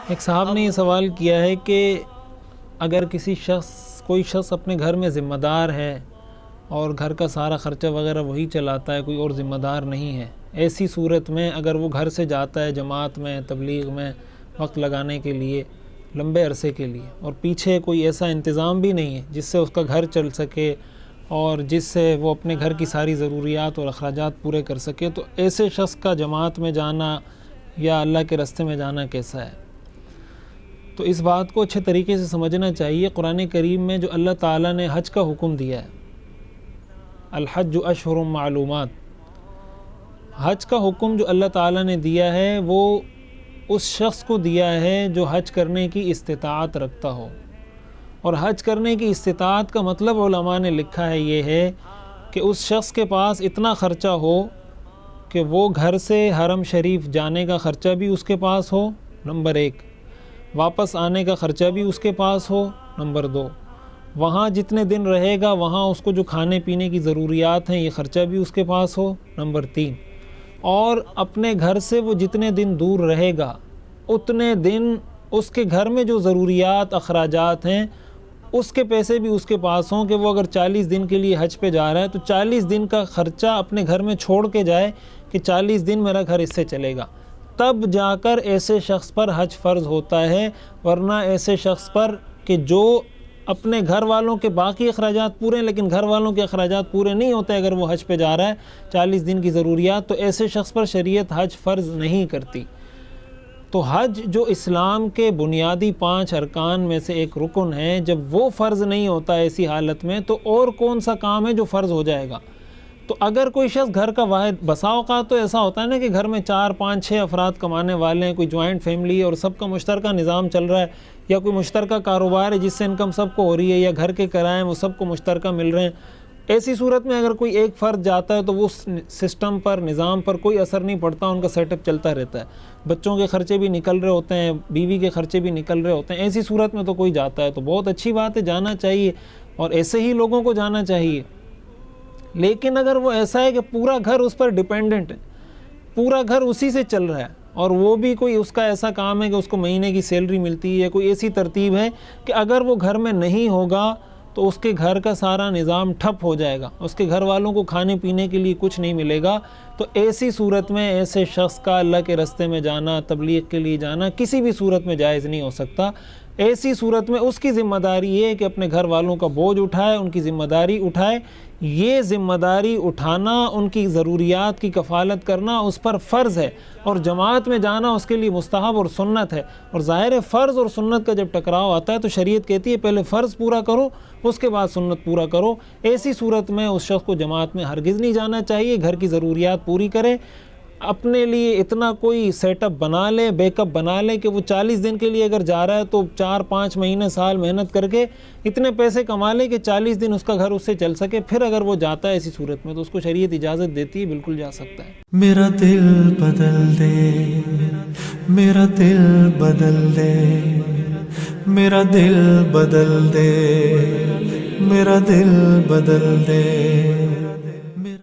ایک صاحب نے یہ سوال کیا ہے کہ اگر کوئی شخص اپنے گھر میں ذمہ دار ہے اور گھر کا سارا خرچہ وغیرہ وہی چلاتا ہے، کوئی اور ذمہ دار نہیں ہے، ایسی صورت میں اگر وہ گھر سے جاتا ہے جماعت میں، تبلیغ میں وقت لگانے کے لیے لمبے عرصے کے لیے، اور پیچھے کوئی ایسا انتظام بھی نہیں ہے جس سے اس کا گھر چل سکے اور جس سے وہ اپنے گھر کی ساری ضروریات اور اخراجات پورے کر سکے، تو ایسے شخص کا جماعت میں جانا یا اللہ کے راستے میں جانا کیسا ہے؟ تو اس بات کو اچھے طریقے سے سمجھنا چاہیے۔ قرآن کریم میں جو اللہ تعالیٰ نے حج کا حکم دیا ہے، الحج اشہر معلومات، حج کا حکم جو اللہ تعالیٰ نے دیا ہے وہ اس شخص کو دیا ہے جو حج کرنے کی استطاعت رکھتا ہو، اور حج کرنے کی استطاعت کا مطلب علماء نے لکھا ہے یہ ہے کہ اس شخص کے پاس اتنا خرچہ ہو کہ وہ گھر سے حرم شریف جانے کا خرچہ بھی اس کے پاس ہو، نمبر 1، واپس آنے کا خرچہ بھی اس کے پاس ہو، نمبر 2، وہاں جتنے دن رہے گا وہاں اس کو جو کھانے پینے کی ضروریات ہیں یہ خرچہ بھی اس کے پاس ہو، نمبر 3، اور اپنے گھر سے وہ جتنے دن دور رہے گا اتنے دن اس کے گھر میں جو ضروریات اخراجات ہیں اس کے پیسے بھی اس کے پاس ہوں، کہ وہ اگر 40 دن کے لیے حج پہ جا رہا ہے تو 40 دن کا خرچہ اپنے گھر میں چھوڑ کے جائے کہ 40 دن میرا گھر اس سے چلے گا، تب جا کر ایسے شخص پر حج فرض ہوتا ہے۔ ورنہ ایسے شخص پر کہ جو اپنے گھر والوں کے باقی اخراجات پورے ہیں لیکن گھر والوں کے اخراجات پورے نہیں ہوتے، اگر وہ حج پہ جا رہا ہے 40 دن کی ضروریات، تو ایسے شخص پر شریعت حج فرض نہیں کرتی۔ تو حج جو اسلام کے بنیادی 5 ارکان میں سے ایک رکن ہے، جب وہ فرض نہیں ہوتا ایسی حالت میں تو اور کون سا کام ہے جو فرض ہو جائے گا؟ تو اگر کوئی شخص گھر کا واحد، بسا اوقات تو ایسا ہوتا ہے نا کہ گھر میں 4 5 6 افراد کمانے والے ہیں، کوئی جوائنٹ فیملی ہے اور سب کا مشترکہ نظام چل رہا ہے، یا کوئی مشترکہ کاروبار ہے جس سے انکم سب کو ہو رہی ہے، یا گھر کے کرائے وہ سب کو مشترکہ مل رہے ہیں۔ ایسی صورت میں اگر کوئی ایک فرد جاتا ہے تو وہ سسٹم پر، نظام پر کوئی اثر نہیں پڑتا، ان کا سیٹ اپ چلتا رہتا ہے، بچوں کے خرچے بھی نکل رہے ہوتے ہیں، بیوی کے خرچے بھی نکل رہے ہوتے ہیں۔ ایسی صورت میں تو کوئی جاتا ہے تو بہت اچھی بات ہے، جانا چاہیے، اور ایسے ہی لوگوں کو جانا چاہیے۔ لیکن اگر وہ ایسا ہے کہ پورا گھر اس پر ڈیپینڈنٹ ہے، پورا گھر اسی سے چل رہا ہے، اور وہ بھی کوئی اس کا ایسا کام ہے کہ اس کو مہینے کی سیلری ملتی ہے، کوئی ایسی ترتیب ہے کہ اگر وہ گھر میں نہیں ہوگا تو اس کے گھر کا سارا نظام ٹھپ ہو جائے گا، اس کے گھر والوں کو کھانے پینے کے لیے کچھ نہیں ملے گا، تو ایسی صورت میں ایسے شخص کا اللہ کے راستے میں جانا، تبلیغ کے لیے جانا کسی بھی صورت میں جائز نہیں ہو سکتا۔ ایسی صورت میں اس کی ذمہ داری یہ ہے کہ اپنے گھر والوں کا بوجھ اٹھائے، ان کی ذمہ داری اٹھائے۔ یہ ذمہ داری اٹھانا، ان کی ضروریات کی کفالت کرنا اس پر فرض ہے، اور جماعت میں جانا اس کے لیے مستحب اور سنت ہے۔ اور ظاہر ہے فرض اور سنت کا جب ٹکراؤ آتا ہے تو شریعت کہتی ہے پہلے فرض پورا کرو اس کے بعد سنت پورا کرو۔ ایسی صورت میں اس شخص کو جماعت میں ہرگز نہیں جانا چاہیے، گھر کی ضروریات پوری کرے، اپنے لیے اتنا کوئی سیٹ اپ بنا لے، بیک اپ بنا لے کہ وہ 40 دن کے لیے اگر جا رہا ہے تو 4 5 مہینے سال محنت کر کے اتنے پیسے کما لے کہ 40 دن اس کا گھر اس سے چل سکے، پھر اگر وہ جاتا ہے ایسی صورت میں تو اس کو شریعت اجازت دیتی ہے، بالکل جا سکتا ہے۔ میرا دل بدل دے، میرا دل بدل دے، میرا دل بدل دے، میرا دل بدل دے۔